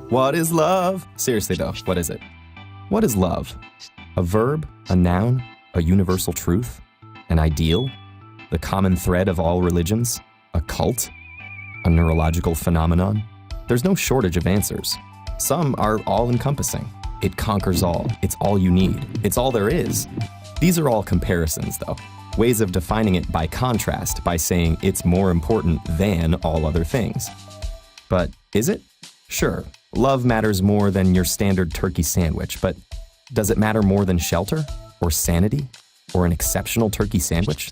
What is love? Seriously though, what is it? What is love? A verb? A noun? A universal truth? An ideal? The common thread of all religions? A cult? A neurological phenomenon? There's no shortage of answers. Some are all-encompassing. It conquers all. It's all you need. It's all there is. These are all comparisons, though. Ways of defining it by contrast, by saying it's more important than all other things. But is it? Sure, love matters more than your standard turkey sandwich, but does it matter more than shelter? Or sanity? Or an exceptional turkey sandwich?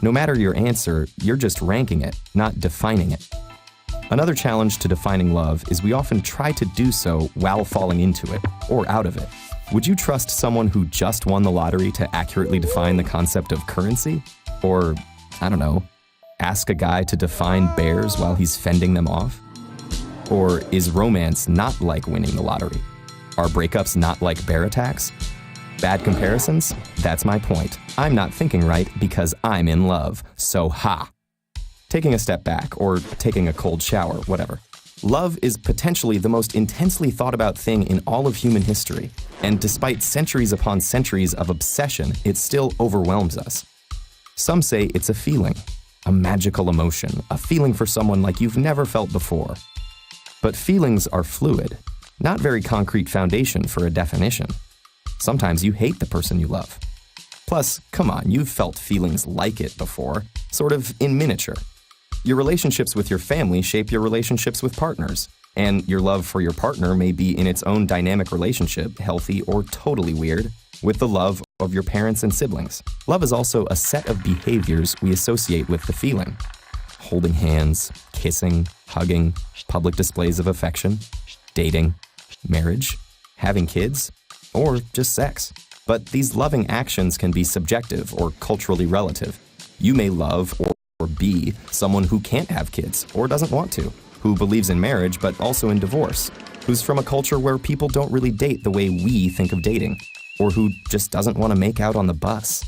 No matter your answer, you're just ranking it, not defining it. Another challenge to defining love is we often try to do so while falling into it, or out of it. Would you trust someone who just won the lottery to accurately define the concept of currency? Or, I don't know, ask a guy to define bears while he's fending them off? Or is romance not like winning the lottery? Are breakups not like bear attacks? Bad comparisons? That's my point. I'm not thinking right because I'm in love, so ha! Taking a step back, or taking a cold shower, whatever. Love is potentially the most intensely thought about thing in all of human history, and despite centuries upon centuries of obsession, it still overwhelms us. Some say it's a feeling, a magical emotion, a feeling for someone like you've never felt before. But feelings are fluid, not very concrete foundation for a definition. Sometimes you hate the person you love. Plus, come on, you've felt feelings like it before, sort of in miniature. Your relationships with your family shape your relationships with partners, and your love for your partner may be in its own dynamic relationship, healthy or totally weird, with the love of your parents and siblings. Love is also a set of behaviors we associate with the feeling. Holding hands, kissing, hugging, public displays of affection, dating, marriage, having kids, or just sex. But these loving actions can be subjective or culturally relative. You may love or be someone who can't have kids or doesn't want to, who believes in marriage but also in divorce, who's from a culture where people don't really date the way we think of dating, or who just doesn't want to make out on the bus.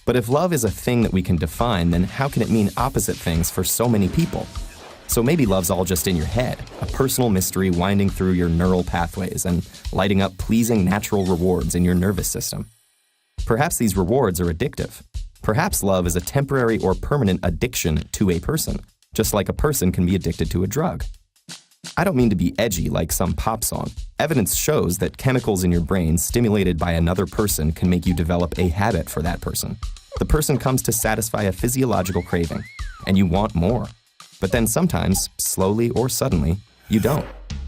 But if love is a thing that we can define, then how can it mean opposite things for so many people? So maybe love's all just in your head, a personal mystery winding through your neural pathways and lighting up pleasing natural rewards in your nervous system. Perhaps these rewards are addictive. Perhaps love is a temporary or permanent addiction to a person, just like a person can be addicted to a drug. I don't mean to be edgy like some pop song. Evidence shows that chemicals in your brain stimulated by another person can make you develop a habit for that person. The person comes to satisfy a physiological craving, and you want more. But then sometimes, slowly or suddenly, you don't.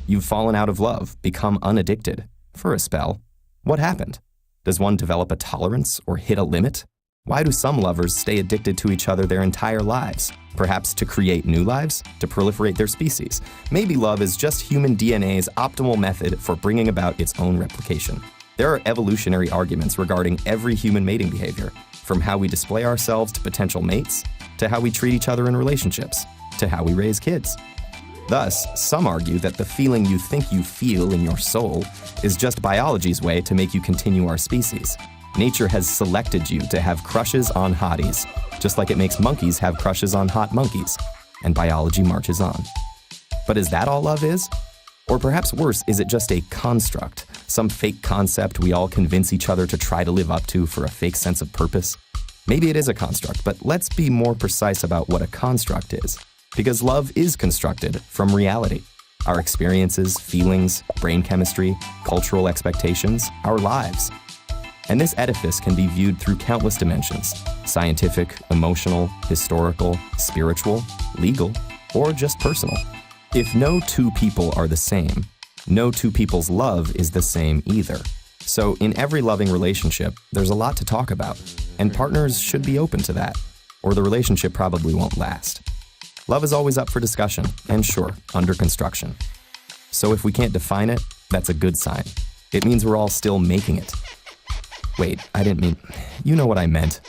You've fallen out of love, become unaddicted. For a spell. What happened? Does one develop a tolerance or hit a limit? Why do some lovers stay addicted to each other their entire lives? Perhaps to create new lives? To proliferate their species? Maybe love is just human DNA's optimal method for bringing about its own replication. There are evolutionary arguments regarding every human mating behavior, from how we display ourselves to potential mates, to how we treat each other in relationships, to how we raise kids. Thus, some argue that the feeling you think you feel in your soul is just biology's way to make you continue our species. Nature has selected you to have crushes on hotties, just like it makes monkeys have crushes on hot monkeys, and biology marches on. But is that all love is? Or perhaps worse, is it just a construct, some fake concept we all convince each other to try to live up to for a fake sense of purpose? Maybe it is a construct, but let's be more precise about what a construct is. Because love is constructed from reality. Our experiences, feelings, brain chemistry, cultural expectations, our lives. And this edifice can be viewed through countless dimensions: scientific, emotional, historical, spiritual, legal, or just personal. If no two people are the same, no two people's love is the same either. So in every loving relationship, there's a lot to talk about, and partners should be open to that, or the relationship probably won't last. Love is always up for discussion, and sure, under construction. So if we can't define it, that's a good sign. It means we're all still making it. Wait, I didn't mean... You know what I meant.